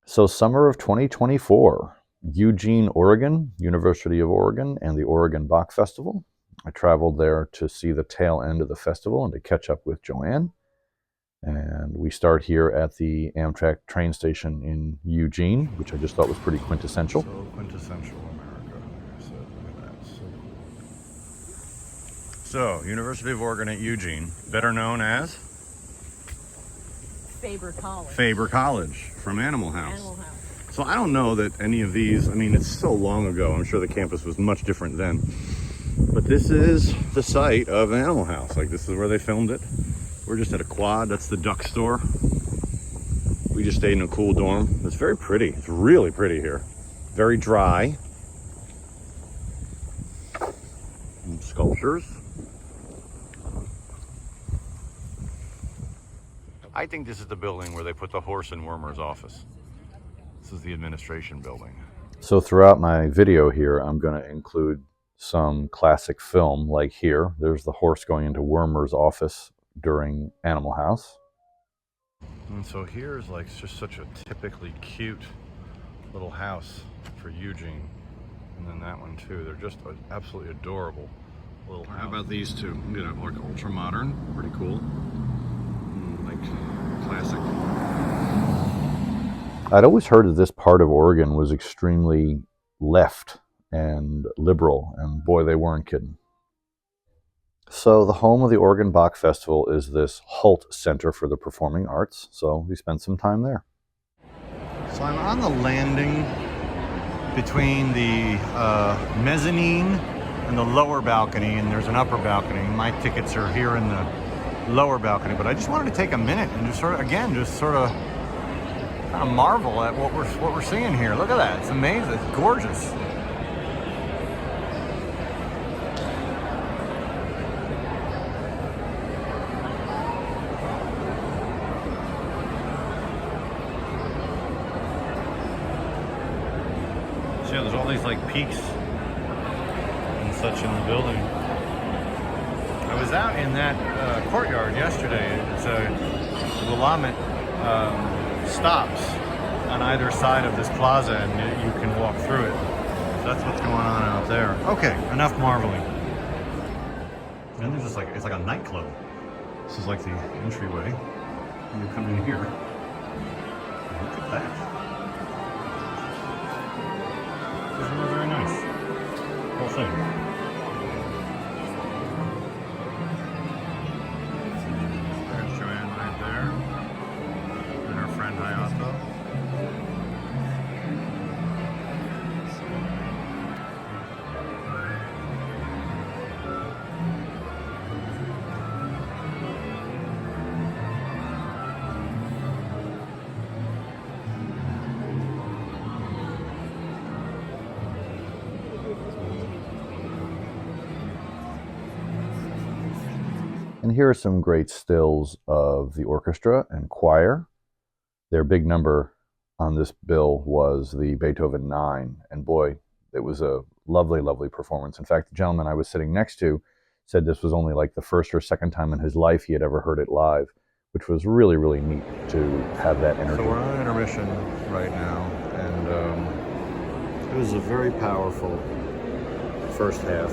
So summer of 2024, Eugene, Oregon, University of Oregon, and the Oregon Bach Festival. I traveled there to see the tail end of the festival and to catch up with Joanne. And we start here at the Amtrak train station in Eugene, which I just thought was pretty quintessential. So quintessential America. Like I said, look at that. So cool. So, University of Oregon at Eugene, better known as Faber College. Faber College from Animal House. Animal House. So I don't know that any of these, I mean, it's so long ago. I'm sure the campus was much different then. But this is the site of Animal House. Like, this is where they filmed it. We're just at a quad. That's the duck store. We just stayed in a cool dorm. It's very pretty. It's really pretty here. Very dry. And sculptures. I think this is the building where they put the horse and Wormer's office. This is the administration building. So throughout my video here, I'm going to include some classic film, like here. There's the horse going into Wormer's office during Animal House. And so here's like just such a typically cute little house for Eugene. And then that one too. They're just absolutely adorable little house. How about these two? You know, like ultra modern, pretty cool. Like classic. I'd always heard that this part of Oregon was extremely left and liberal, and boy, they weren't kidding. So the home of the Oregon Bach Festival is this Hult Center for the Performing Arts, so we spent some time there. So I'm on the landing between the mezzanine and the lower balcony, and there's an upper balcony. My tickets are here in the lower balcony, but I just wanted to take a minute and just sort of, again, just sort of kind of marvel at what we're seeing here. Look at that. It's amazing. It's gorgeous. So yeah, there's all these like peaks and such in the building. I was out in that courtyard yesterday. It's the Willamette stops on either side of this plaza, and you can walk through it. So that's what's going on out there. Okay, enough marveling. And there's just like, it's like a nightclub. This is like the entryway. And you come in here. Look at that. It's really very nice. Whole thing. There's Joanne right there. And her friend Hayato. And here are some great stills of the orchestra and choir. Their big number on this bill was the Beethoven 9, and boy, it was a lovely, lovely performance. In fact, the gentleman I was sitting next to said this was only like the first or second time in his life he had ever heard it live, which was really, really neat to have that energy. So we're on intermission right now, and it was a very powerful first half.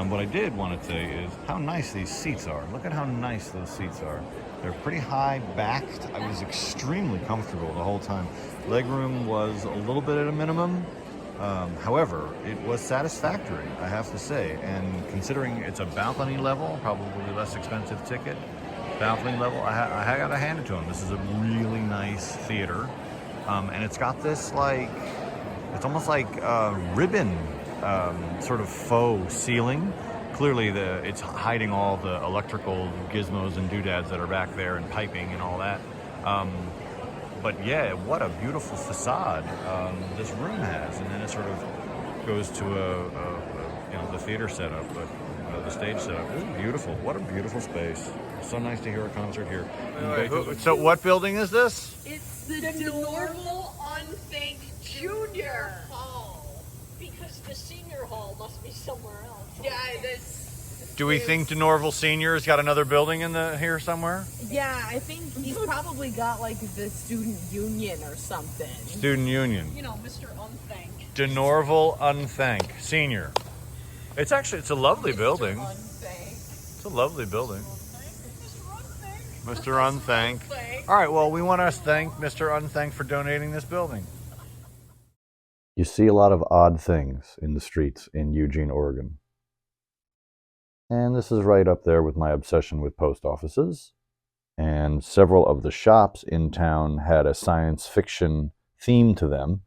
What I did want to say is how nice these seats are. Look at how nice those seats are. They're pretty high backed. I was extremely comfortable the whole time. Legroom was a little bit at a minimum. However, it was satisfactory, I have to say. And considering it's a balcony level, probably less expensive ticket, balcony level, I got to hand it to them. This is a really nice theater. And it's got this like, it's almost like ribbon sort of faux ceiling. Clearly it's hiding all the electrical gizmos and doodads that are back there and piping and all that. But yeah, what a beautiful facade this room has. And then it sort of goes to the theater setup, but the stage setup. This is beautiful. What a beautiful space. It's so nice to hear a concert here. So what building is this? It's the Normal Unfake Junior Hall. Because the senior hall must be somewhere else. Yeah, this Do we think DeNorville Senior's got another building in here somewhere? Yeah, I think he's probably got like the student union or something. Student union. You know, Mr. Unthank. DeNorville Unthank Senior. It's a lovely building. Unthank. It's a lovely building. Mr. Unthank. Unthank. All right, well, we want to thank Mr. Unthank for donating this building. You see a lot of odd things in the streets in Eugene, Oregon. And this is right up there with my obsession with post offices. And several of the shops in town had a science fiction theme to them.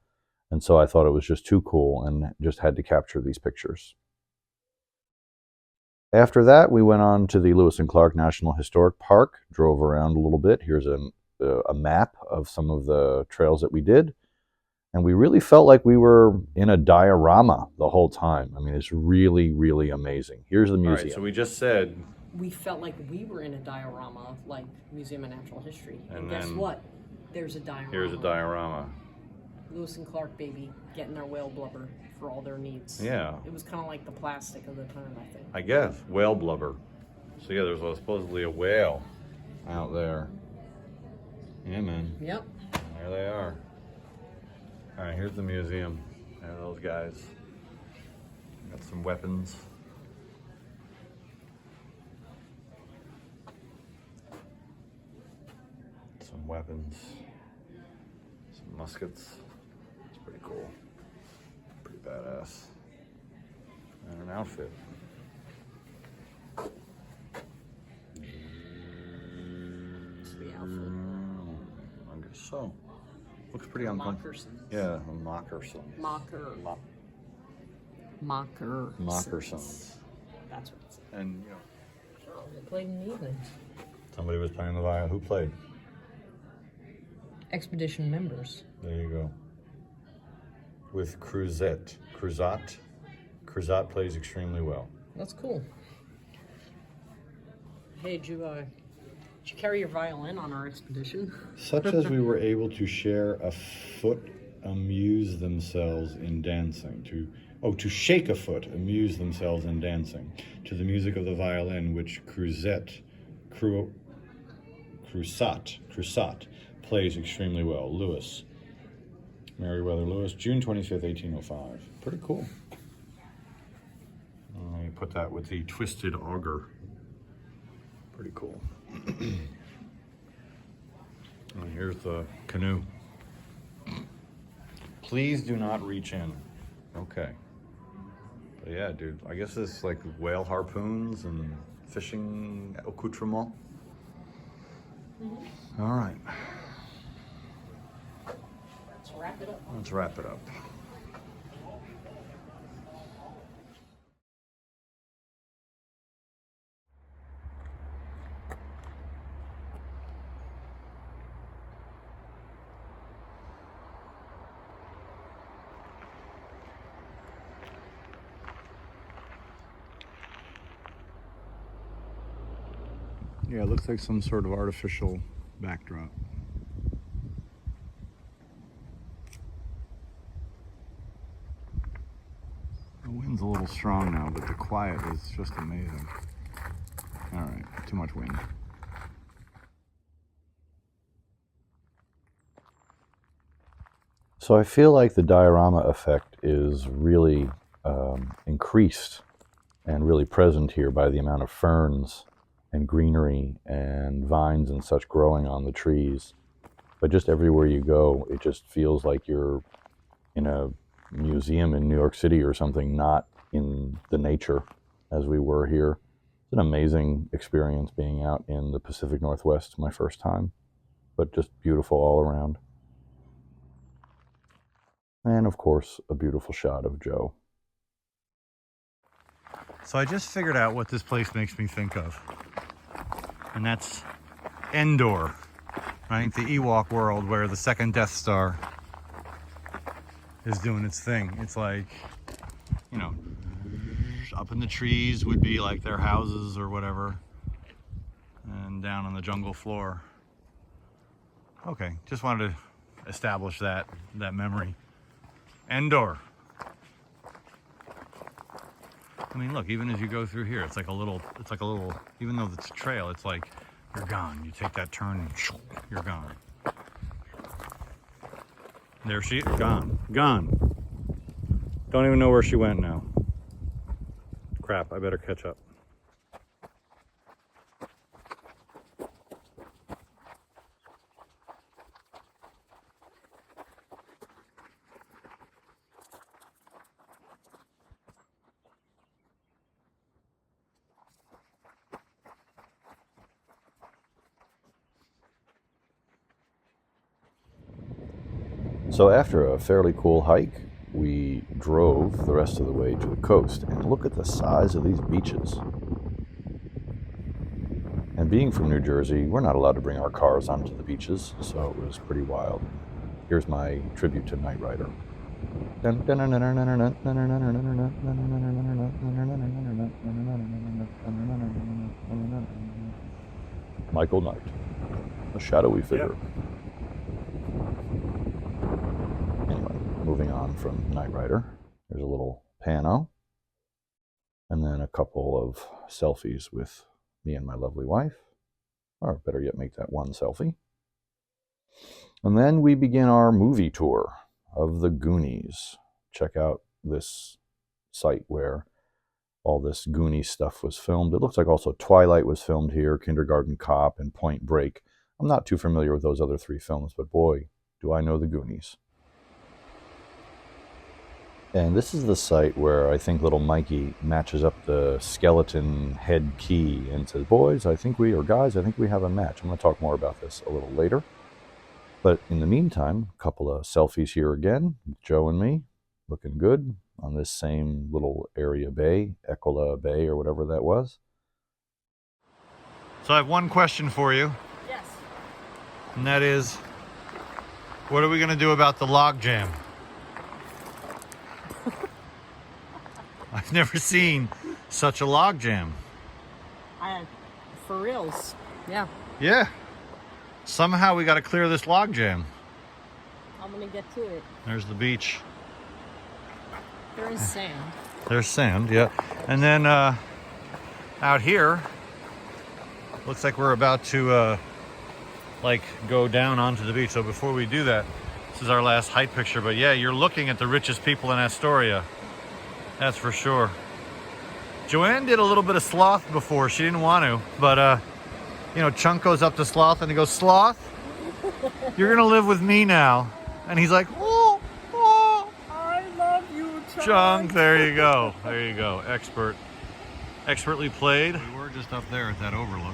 And so I thought it was just too cool and just had to capture these pictures. After that, we went on to the Lewis and Clark National Historic Park, drove around a little bit. Here's a map of some of the trails that we did. And we really felt like we were in a diorama the whole time. I mean, it's really, really amazing. Here's the museum. All right, so we just said... We felt like we were in a diorama, like Museum of Natural History. And And guess then- what? There's a diorama. Here's a diorama. Lewis and Clark, baby, getting their whale blubber for all their needs. Yeah. It was kind of like the plastic of the time, I think. I guess. Whale blubber. So yeah, there's supposedly a whale out there. Yeah, man. Yep. There they are. All right, here's the museum. There are those guys. Got some weapons. Some weapons. Some muskets. It's pretty cool. Pretty badass. And an outfit. It's the outfit. I guess so. Looks pretty uncomfortable. Moccarsons. Yeah, a moccarsons. Moccarsons. That's what it said. And, Oh, they played in the evenings. somebody was playing the violin. Who played? Expedition members. There you go. With Cruzat. Cruzat plays extremely well. That's cool. Hey, did you carry your violin on our expedition? Such as we were able to share a foot, amuse themselves in dancing. To shake a foot, amuse themselves in dancing. To the music of the violin, which Cruzat plays extremely well. Lewis. Meriwether Lewis, June 25th, 1805. Pretty cool. You put that with the twisted auger. Pretty cool. And here's the canoe. Please do not reach in. Okay. But yeah, dude, I guess it's like whale harpoons and fishing accoutrement. All right. Let's wrap it up. Let's wrap it up. Yeah, it looks like some sort of artificial backdrop. The wind's a little strong now, but the quiet is just amazing. All right, too much wind. So I feel like the diorama effect is really increased and really present here by the amount of ferns and greenery and vines and such growing on the trees. But just everywhere you go, it just feels like you're in a museum in New York City or something, not in the nature as we were here. It's an amazing experience being out in the Pacific Northwest, my first time, but just beautiful all around. And of course, a beautiful shot of Joe. So I just figured out what this place makes me think of. And that's Endor, right? The Ewok world where the second Death Star is doing its thing. It's like, you know, up in the trees would be like their houses or whatever. And down on the jungle floor. Okay, just wanted to establish that memory. Endor. I mean, look, even as you go through here, it's like a little, even though it's a trail, it's like, you're gone. You take that turn and you're gone. There she is, gone. Don't even know where she went now. Crap, I better catch up. So after a fairly cool hike, we drove the rest of the way to the coast, and look at the size of these beaches. And being from New Jersey, we're not allowed to bring our cars onto the beaches, so it was pretty wild. Here's my tribute to Knight Rider. Michael Knight, a shadowy figure. Anyway, moving on from Knight Rider, there's a little pano, and then a couple of selfies with me and my lovely wife, or better yet, make that one selfie. And then we begin our movie tour of the Goonies. Check out this site where all this Goonies stuff was filmed. It looks like also Twilight was filmed here, Kindergarten Cop, and Point Break. I'm not too familiar with those other three films, but boy, do I know the Goonies. And this is the site where I think little Mikey matches up the skeleton head key and says, boys, I think we have a match. I'm going to talk more about this a little later. But in the meantime, a couple of selfies here again, Joe and me, looking good on this same little area bay, Ecola Bay or whatever that was. So I have one question for you. Yes. And that is, what are we going to do about the log jam? I've never seen such a log jam. For reals. Yeah. Yeah. Somehow we got to clear this log jam. I'm gonna get to it. There's the beach. There is sand. There's sand, yeah. And then out here, looks like we're about to go down onto the beach. So before we do that, this is our last height picture. But yeah, you're looking at the richest people in Astoria. That's for sure. Joanne did a little bit of sloth before. She didn't want to, but Chunk goes up to Sloth and he goes, Sloth, you're gonna live with me now. And he's like, oh, I love you, Chunk. There you go. Expertly played. We were just up there at that overlook.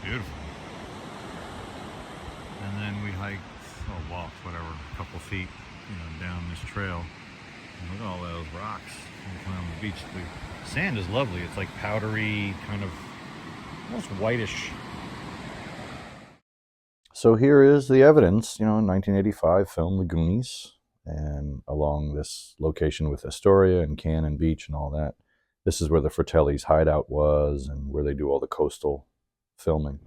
Beautiful. And then we hiked, walked, whatever, a couple feet, down this trail. And look at all those rocks on the beach. The sand is lovely. It's like powdery, kind of almost whitish. So here is the evidence, 1985 film The Goonies, and along this location with Astoria and Cannon Beach and all that. This is where the Fratelli's hideout was and where they do all the coastal filming.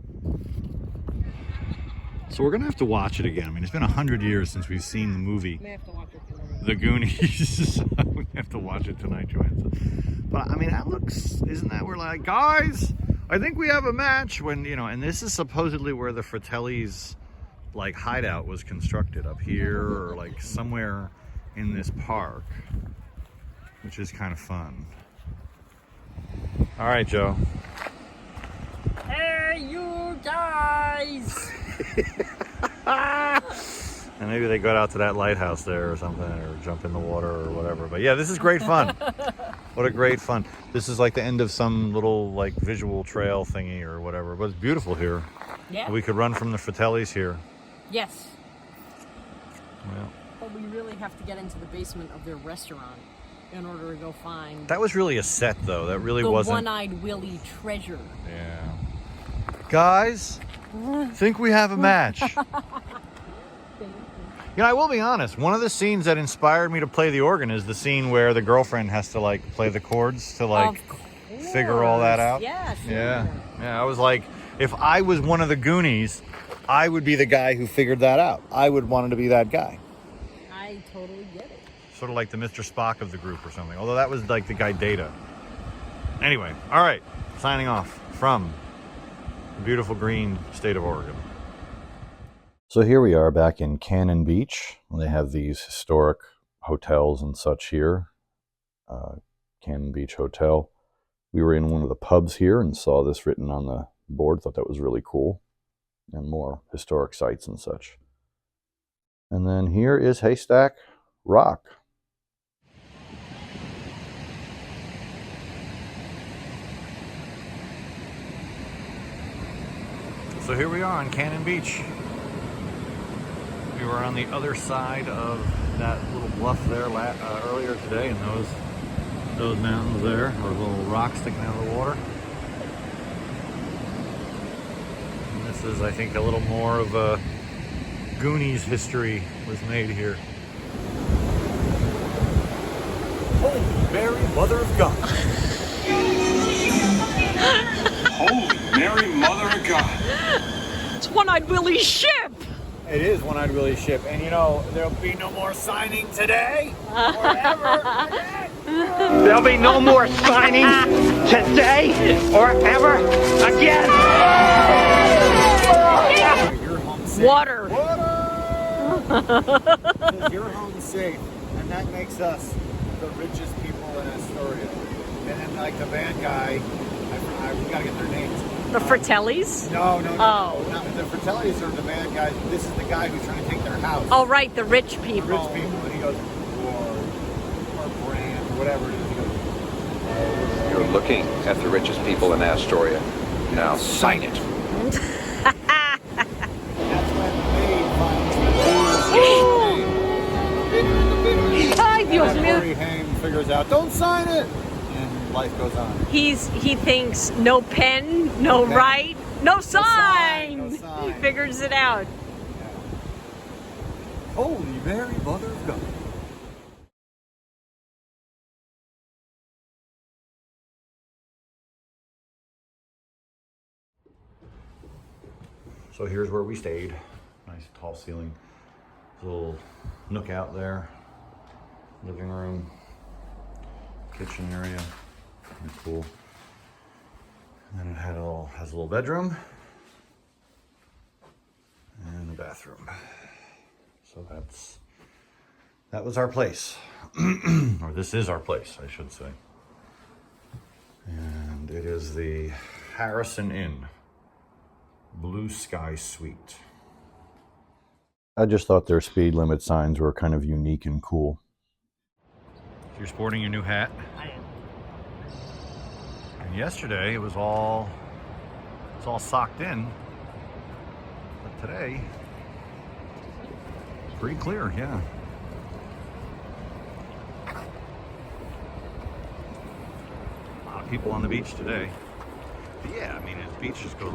So we're going to have to watch it again. I mean, it's been 100 years since we've seen the movie. May have to watch it tonight. The Goonies. We have to watch it tonight, Joanne. But I mean, isn't that we're like, guys, I think we have a match when, and this is supposedly where the Fratelli's hideout was constructed, up here or somewhere in this park, which is kind of fun. All right, Joe. Hey, you guys! And maybe they got out to that lighthouse there or something, or jump in the water or whatever. But yeah, this is great fun. What a great fun. This is like the end of some little visual trail thingy or whatever. But it's beautiful here. Yeah. We could run from the Fratelli's here. Yes. Well, But we really have to get into the basement of their restaurant in order to go find that was really a set, though. That really the wasn't. one-eyed Willie treasure. Yeah. Guys, think we have a match. I will be honest. One of the scenes that inspired me to play the organ is the scene where the girlfriend has to play the chords to figure all that out. Yeah, sure. Yeah. I was like, if I was one of the Goonies, I would be the guy who figured that out. I would want to be that guy. I totally get it. Sort of like the Mr. Spock of the group or something. Although that was like the guy Data. Anyway, all right. Signing off from the beautiful green state of Oregon. So here we are back in Cannon Beach. They have these historic hotels and such here. Cannon Beach Hotel. We were in one of the pubs here and saw this written on the board. Thought that was really cool. And more historic sites and such. And then here is Haystack Rock. So here we are on Cannon Beach. We were on the other side of that little bluff there earlier today, and those mountains there, or little rocks sticking out of the water. And this is, I think, a little more of a Goonies history was made here. Holy Mary, Mother of God! Holy Mary, Mother of God! It's One-Eyed Willie's ship! It is One-Eyed Willie's ship, and you know, there'll be no more signing today or ever again. There'll be no more signings today or ever again. You're home safe. Water! Because you're home safe, and that makes us the richest people in Astoria. And then, like, the bad guy, we gotta get their names. The Fratellis? No. Oh. No, the Fratellis are the bad guys. This is the guy who's trying to take their house. Oh, right, the rich The people. rich people, and he goes, or brand, or whatever it is. He goes, You're looking at the richest people in Astoria. Now sign it. that's when they Ay, Dios and mío. Corey Haim figures out, don't sign it! And life goes on. He thinks no pen, no pen. right, no sign. No sign. He figures it out. Holy Mary, Mother of God. So here's where we stayed. Nice tall ceiling. Little nook out there. Living room. Kitchen area. Pretty cool. And then it has a little bedroom. And a bathroom. So that was our place. Or this is our place, I should say. And it is the Harrison Inn. Blue Sky Suite. I just thought their speed limit signs were kind of unique and cool. You're sporting your new hat. I am. And yesterday it was all socked in. But today, pretty clear, yeah. A lot of people on the beach today. But yeah, I mean, the beach just goes.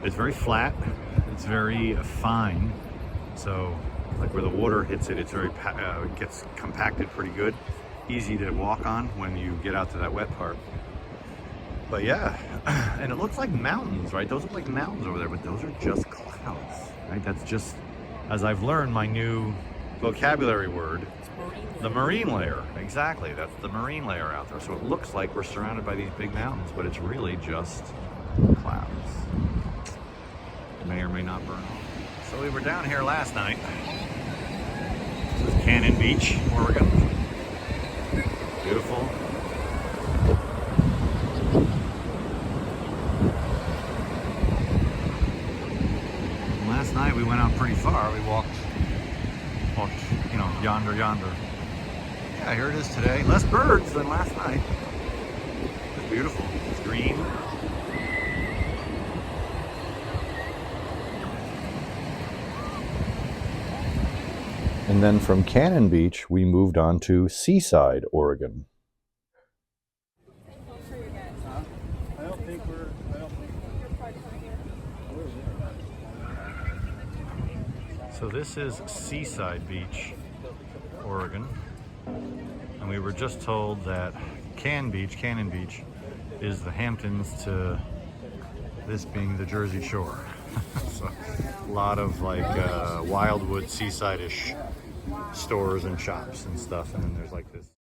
It's very flat. It's very fine. So, like where the water hits it, it's very it gets compacted pretty good. Easy to walk on when you get out to that wet part. But yeah, and it looks like mountains, right? Those look like mountains over there, but those are just clouds, right? That's just, as I've learned my new vocabulary word, the marine layer. Exactly, that's the marine layer out there. So it looks like we're surrounded by these big mountains, but it's really just clouds. May or may not burn off. So we were down here last night. This is Cannon Beach, Oregon. Beautiful. Last night we went out pretty far. We walked, you know, yonder. Yeah, here it is today. Less birds than last night. It's beautiful. It's green. And then from Cannon Beach, we moved on to Seaside, Oregon. So this is Seaside Beach, Oregon. And we were just told that Cannon Beach, is the Hamptons to this being the Jersey Shore. So a lot of like wildwood seaside-ish stores and shops and stuff, and then there's like this.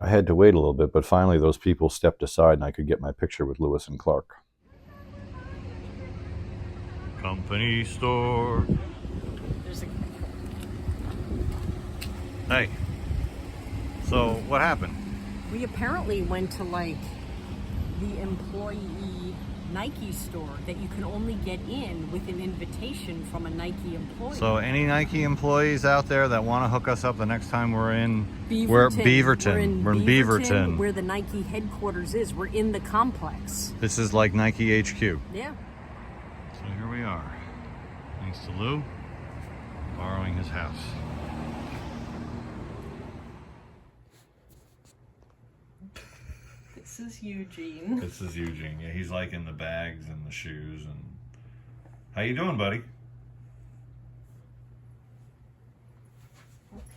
I had to wait a little bit, but finally those people stepped aside and I could get my picture with Lewis and Clark. Company store. There's a Hey, so what happened? We apparently went to like the employee Nike store that you can only get in with an invitation from a Nike employee. So any Nike employees out there that want to hook us up the next time we're in Beaverton. We're in Beaverton. Where the Nike headquarters is. We're in the complex. This is like Nike HQ. Yeah. So here we are. Thanks to Lou borrowing his house. This is Eugene. This is Eugene. Yeah, he's like in the bags and the shoes. And how you doing, buddy?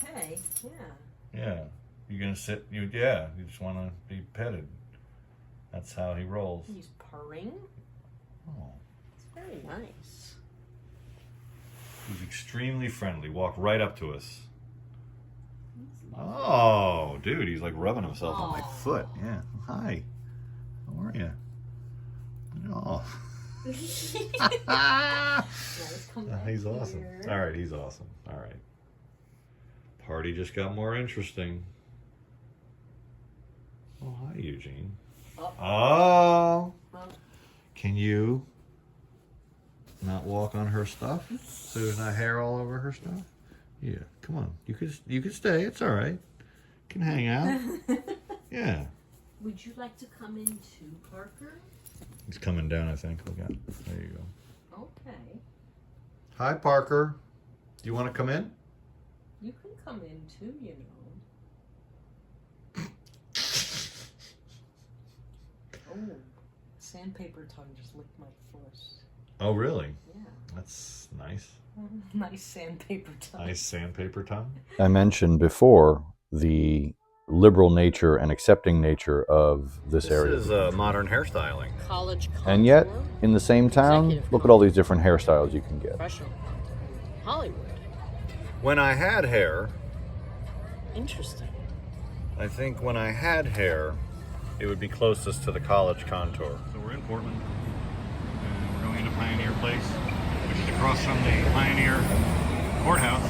Okay, yeah. Yeah. You gonna sit? You just want to be petted. That's how he rolls. He's purring. Oh. It's very nice. He's extremely friendly. Walked right up to us. Oh, dude, he's like rubbing himself on my foot. Yeah. Hi. How are you? Oh. He's awesome. All right, he's awesome. All right. Party just got more interesting. Oh, hi, Eugene. Oh. Can you not walk on her stuff so there's not hair all over her stuff? Yeah, come on. You could stay. It's all right. You can hang out. Yeah. Would you like to come in too, Parker? He's coming down, I think. Look out. There you go. Okay. Hi, Parker. Do you want to come in? You can come in too, you know. Oh, sandpaper tongue just licked my foot. Oh, really? Yeah. That's nice. Nice sandpaper tongue. Nice sandpaper tongue. I mentioned before the liberal nature and accepting nature of this area. This is modern hairstyling. College contour. And yet, in the same town, Executive look at all these different hairstyles you can get. Professional. Hollywood. When I had hair, Interesting. I think when I had hair, it would be closest to the college contour. So we're in Portland, and we're going into Pioneer Place, which is across from the Pioneer Courthouse.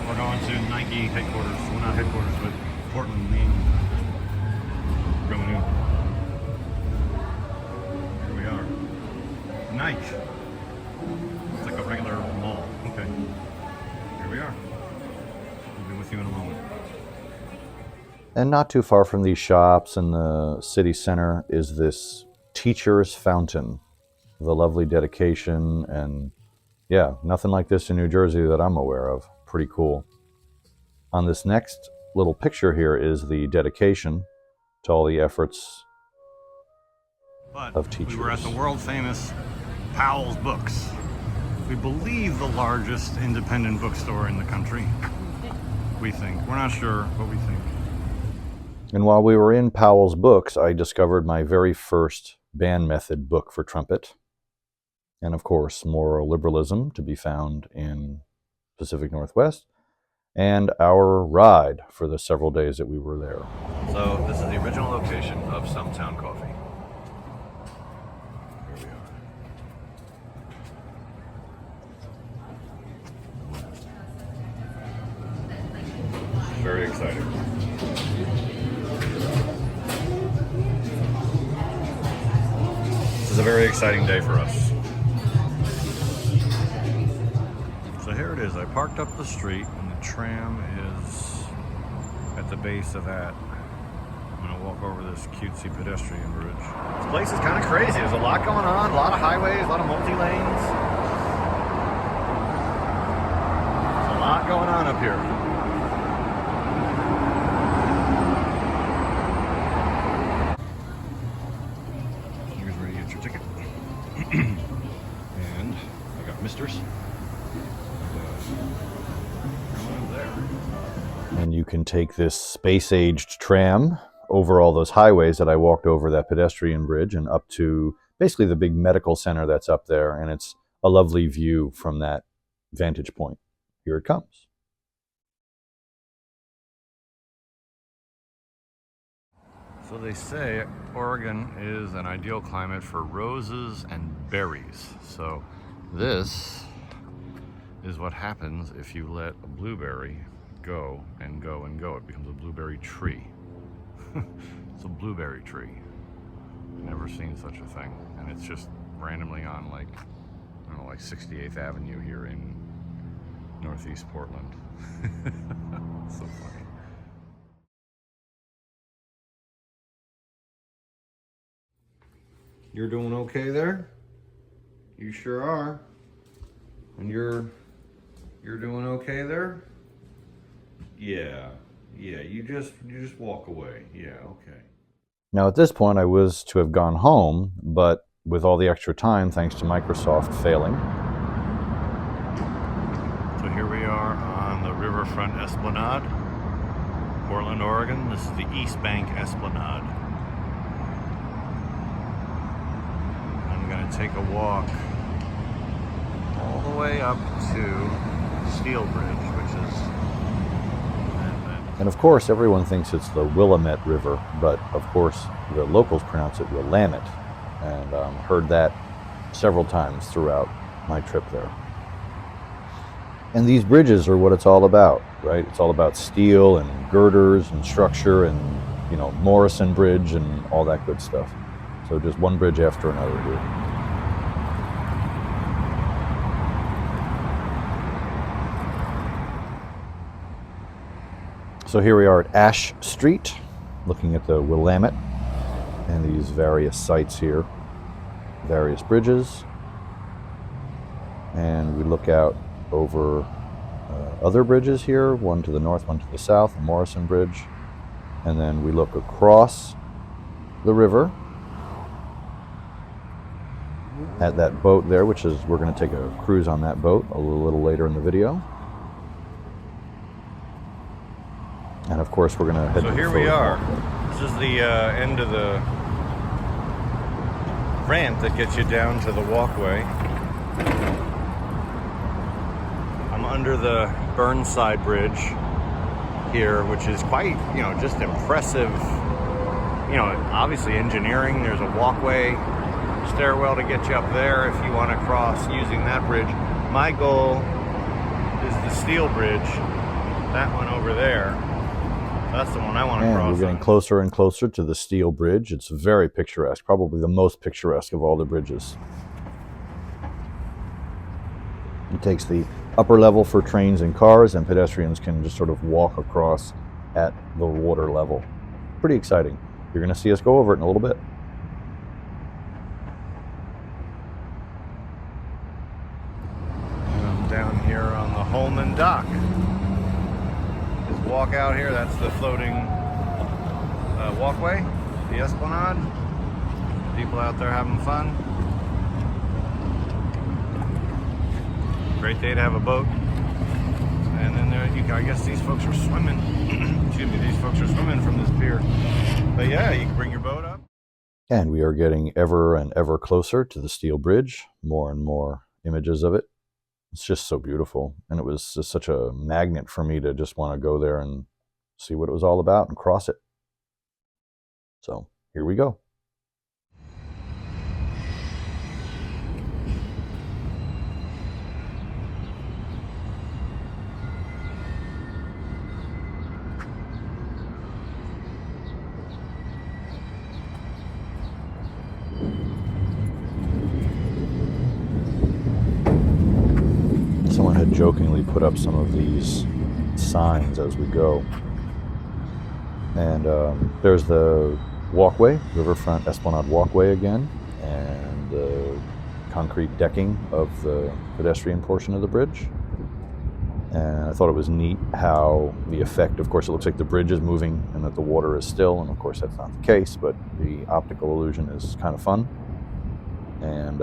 We're going to Nike headquarters. Well, not headquarters, but Portland, Maine. We're going in. Here we are. Nike. It's like a regular mall. Okay. Here we are. We'll be with you in a moment. And not too far from these shops and the city center is this Teacher's Fountain, the lovely dedication, and yeah, nothing like this in New Jersey that I'm aware of. Pretty cool. On this next little picture here is the dedication to all the efforts of teachers. We were at the world famous Powell's Books. We believe the largest independent bookstore in the country. We think. We're not sure, but we think. And while we were in Powell's Books, I discovered my very first band method book for trumpet. And of course, Moral Liberalism, to be found in Pacific Northwest, and our ride for the several days that we were there. So this is the original location of Stumptown Coffee. Here we are. Very exciting. This is a very exciting day for us. So here it is. I parked up the street and the tram is at the base of that. I'm gonna walk over this cutesy pedestrian bridge. This place is kind of crazy. There's a lot going on, a lot of highways, a lot of multi-lanes. There's a lot going on up here. Here's where you get your ticket. And I got Misters. And you can take this space-aged tram over all those highways that I walked over, that pedestrian bridge, and up to basically the big medical center that's up there. And it's a lovely view from that vantage point. Here it comes. So they say Oregon is an ideal climate for roses and berries. So this is what happens if you let a blueberry go and go and go. It becomes a blueberry tree. It's a blueberry tree. Never seen such a thing. And it's just randomly on like, I don't know, like 68th Avenue here in Northeast Portland. So funny. You're doing okay there? You sure are. And you're doing okay there? Yeah. Yeah, you just walk away. Yeah, okay. Now at this point I was to have gone home, but with all the extra time, thanks to Microsoft failing. So here we are on the Riverfront Esplanade, Portland, Oregon. This is the East Bank Esplanade. I'm going to take a walk all the way up to Steel Bridge, which is... And of course, everyone thinks it's the Willamette River, but of course, the locals pronounce it Willamette, and heard that several times throughout my trip there. And these bridges are what it's all about, right? It's all about steel and girders and structure and, you know, Morrison Bridge and all that good stuff. So just one bridge after another here. So here we are at Ash Street, looking at the Willamette and these various sites here, various bridges. And we look out over other bridges here, one to the north, one to the south, the Morrison Bridge. And then we look across the river at that boat there, which is, we're going to take a cruise on that boat a little later in the video. And of course, we're going to head to the here we are. walkway. This is the end of the ramp that gets you down to the walkway. I'm under the Burnside Bridge here, which is quite, you know, just impressive. You know, obviously engineering. There's a walkway, stairwell to get you up there if you want to cross using that bridge. My goal is the Steel Bridge, that one over there. That's the one I want to cross. And we're getting closer and closer to the Steel Bridge. It's very picturesque, probably the most picturesque of all the bridges. It takes the upper level for trains and cars, and pedestrians can just sort of walk across at the water level. Pretty exciting. You're going to see us go over it in a little bit. And I'm down here on the Holman Dock. Just walk out here. That's the floating walkway, the Esplanade. People out there having fun. Great day to have a boat. And then there, I guess these folks are swimming. Excuse me, these folks are swimming from this pier. But yeah, you can bring your boat up. And we are getting ever and ever closer to the Steel Bridge. More and more images of it. It's just so beautiful. And it was just such a magnet for me to just want to go there and see what it was all about and cross it. So here we go. Someone had jokingly put up some of these signs as we go. And there's the walkway, Riverfront Esplanade walkway again, and the concrete decking of the pedestrian portion of the bridge. And I thought it was neat how the effect, of course, it looks like the bridge is moving and that the water is still, and of course that's not the case, but the optical illusion is kind of fun. And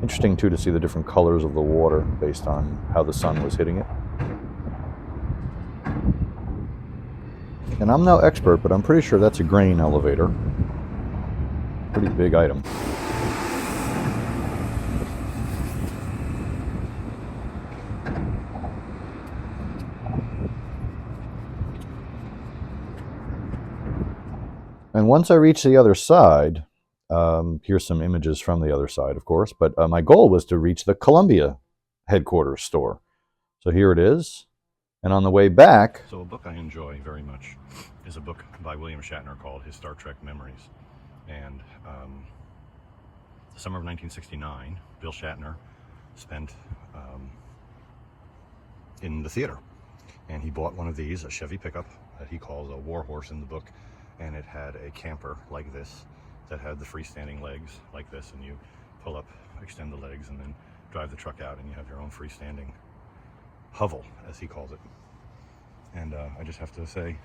interesting, too, to see the different colors of the water based on how the sun was hitting it. And I'm no expert, but I'm pretty sure that's a grain elevator. Pretty big item. And once I reached the other side, here's some images from the other side, of course, but my goal was to reach the Columbia headquarters store. So here it is. And on the way back... So a book I enjoy very much is a book by William Shatner called his Star Trek Memories. And the summer of 1969, Bill Shatner spent in the theater. And he bought one of these, a Chevy pickup that he calls a warhorse in the book. And it had a camper like this that had the freestanding legs like this. And you pull up, extend the legs, and then drive the truck out, and you have your own freestanding hovel, as he calls it. And I just have to say,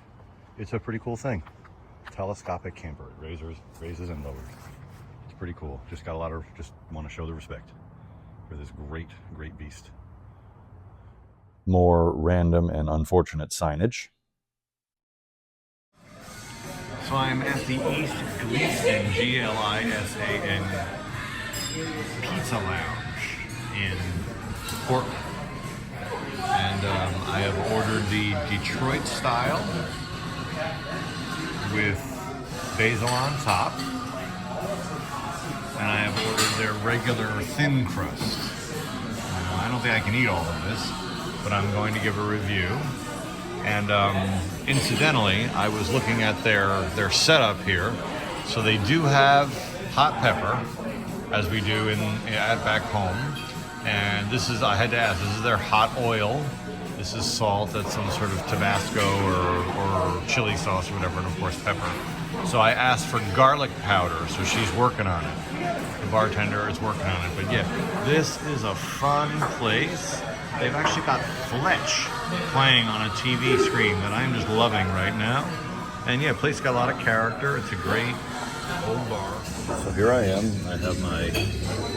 it's a pretty cool thing. Telescopic camper. It raises and lowers. It's pretty cool. Just want to show the respect for this great beast. More random and unfortunate signage. So I'm at the East Glisan, Glisan, Pizza Lounge in Portland. And I have ordered the Detroit style with basil on top. And I have ordered their regular thin crust. I don't think I can eat all of this, but I'm going to give a review. And incidentally, I was looking at their setup here. So they do have hot pepper, as we do at back home. And this is, I had to ask, this is their hot oil. This is salt, that's some sort of Tabasco or chili sauce or whatever, and of course pepper. So I asked for garlic powder, so she's working on it. The bartender is working on it. But yeah, this is a fun place. They've actually got Fletch playing on a TV screen that I'm just loving right now. And yeah, place got a lot of character. It's a great old bar. So here I am. I have my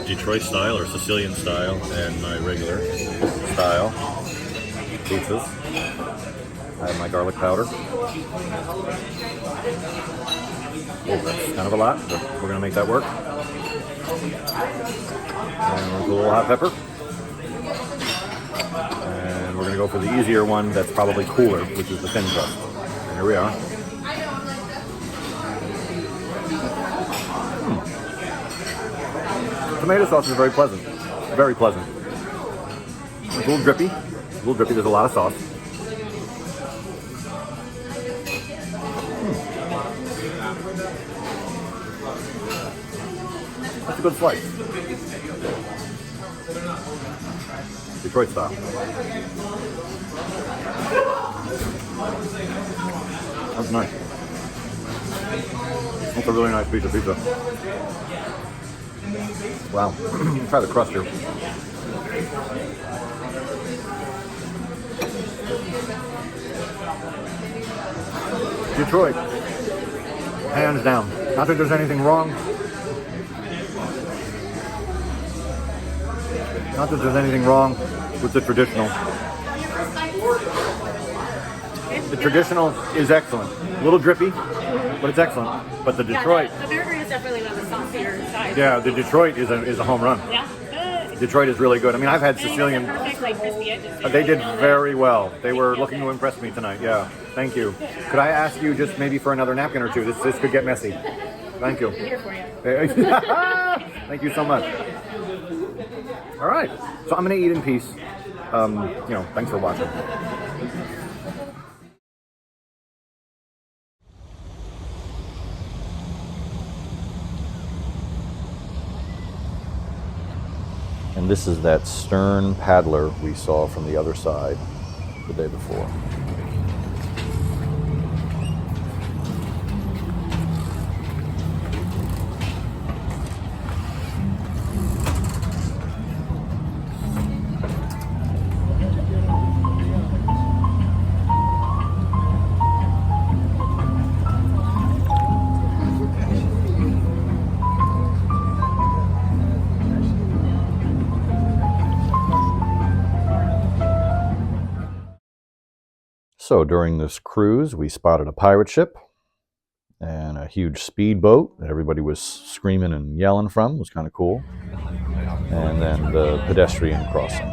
Detroit style or Sicilian style and my regular style pizzas. I have my garlic powder. Oh, that's kind of a lot, but we're going to make that work. And we'll do a little hot pepper. And we're going to go for the easier one that's probably cooler, which is the thin crust. And here we are. Tomato sauce is very pleasant. Very pleasant. It's a little drippy. There's a lot of sauce. That's a good slice. Detroit style. That's nice. That's a really nice piece of pizza. Wow. Try the crust here. Detroit. Hands down. Not that there's anything wrong. Not that there's anything wrong with the traditional. The traditional is excellent. A little drippy, but it's excellent. But the Detroit... Yeah, the burger is definitely on the saucier side. Yeah, the Detroit is a home run. Yeah. Detroit is really good. I mean, I've had Sicilian... Perfectly crispy edges. They did very well. They were looking to impress me tonight. Yeah, thank you. Could I ask you just maybe for another napkin or two? This could get messy. Thank you. I'm here for you. Thank you so much. All right, so I'm gonna eat in peace. Thanks for watching. And this is that stern paddler we saw from the other side the day before. So during this cruise, we spotted a pirate ship and a huge speedboat that everybody was screaming and yelling from. It was kind of cool. And then the pedestrian crossing.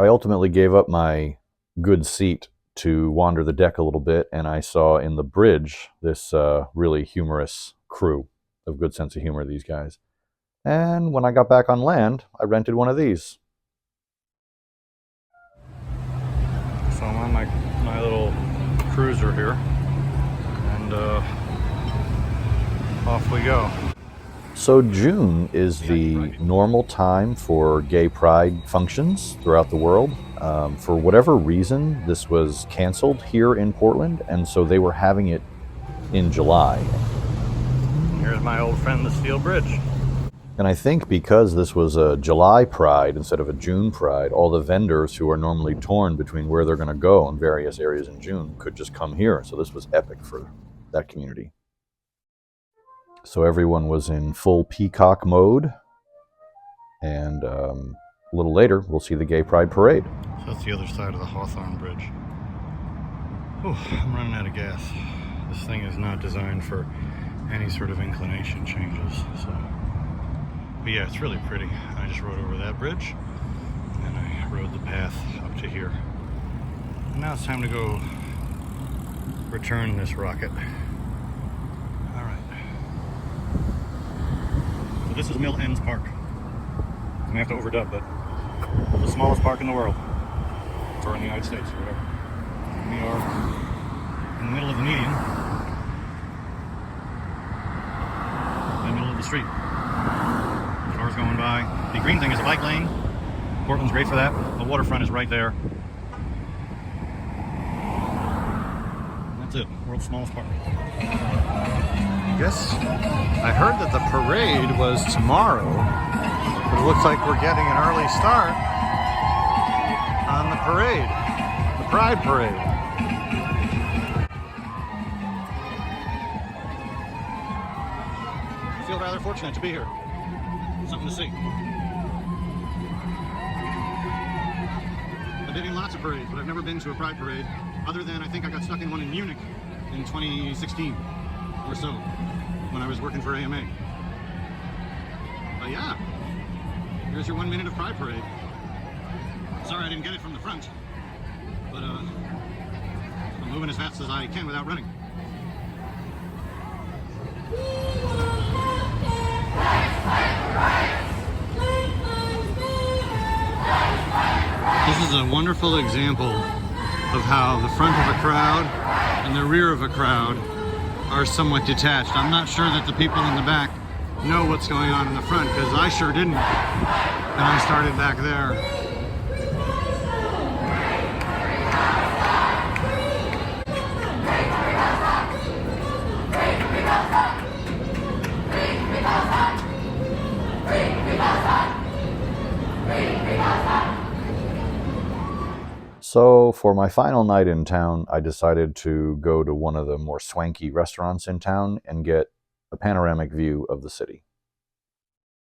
I ultimately gave up my good seat to wander the deck a little bit, and I saw in the bridge this really humorous crew of good sense of humor, these guys. And when I got back on land, I rented one of these. So I'm on my little cruiser here, and off we go. So June is the normal time for gay pride functions throughout the world. For whatever reason, this was canceled here in Portland, and so they were having it in July. Here's my old friend, the Steel Bridge. And I think because this was a July Pride instead of a June Pride, all the vendors who are normally torn between where they're going to go in various areas in June could just come here. So this was epic for that community. So everyone was in full peacock mode. And a little later, we'll see the Gay Pride Parade. So that's the other side of the Hawthorne Bridge. Oh, I'm running out of gas. This thing is not designed for any sort of inclination changes. So, but yeah, it's really pretty. I just rode over that bridge, and I rode the path up to here. And now it's time to go return this rocket. All right. So this is Mill Ends Park. I'm gonna have to overdub, but it's the smallest park in the world, or in the United States, or whatever. We are in the middle of the median, in the middle of the street. Cars going by. The green thing is a bike lane. Portland's great for that. The waterfront is right there. That's it. World's smallest park. Yes. I heard that the parade was tomorrow, but it looks like we're getting an early start on the parade, the Pride Parade. I feel rather fortunate to be here. Something to see. I've been in lots of parades, but I've never been to a Pride Parade, other than I think I got stuck in one in Munich in 2016 or so, when I was working for AMA. But yeah, here's your 1 minute of Pride Parade. Sorry I didn't get it from the front, but I'm moving as fast as I can without running. This is a wonderful example of how the front of a crowd and the rear of a crowd are somewhat detached. I'm not sure that the people in the back know what's going on in the front, because I sure didn't. And I started back there. So for my final night in town, I decided to go to one of the more swanky restaurants in town and get a panoramic view of the city.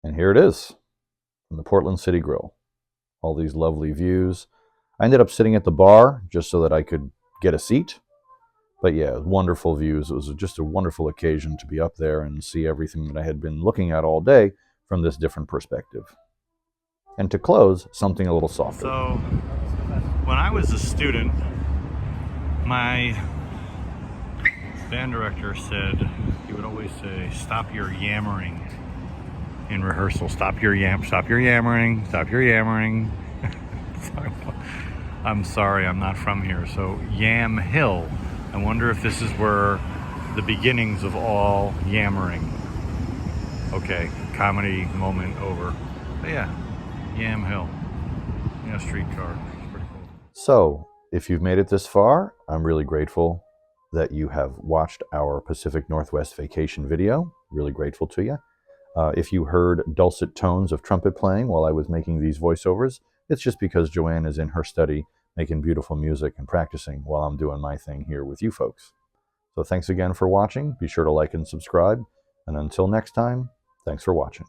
And here it is, from the Portland City Grill. All these lovely views. I ended up sitting at the bar just so that I could get a seat. But yeah, wonderful views. It was just a wonderful occasion to be up there and see everything that I had been looking at all day from this different perspective. And to close, something a little softer. So, when I was a student, my band director said, he would always say, "Stop your yammering" in rehearsal. Stop your yammering, stop your yammering. I'm sorry, I'm not from here. So Yam Hill. I wonder if this is where the beginnings of all yammering. Okay, comedy moment over. But yeah, Yam Hill. Yeah, streetcar. So, if you've made it this far, I'm really grateful that you have watched our Pacific Northwest vacation video. Really grateful to you. If you heard dulcet tones of trumpet playing while I was making these voiceovers, it's just because Joanne is in her study making beautiful music and practicing while I'm doing my thing here with you folks. So thanks again for watching. Be sure to like and subscribe. And until next time, thanks for watching.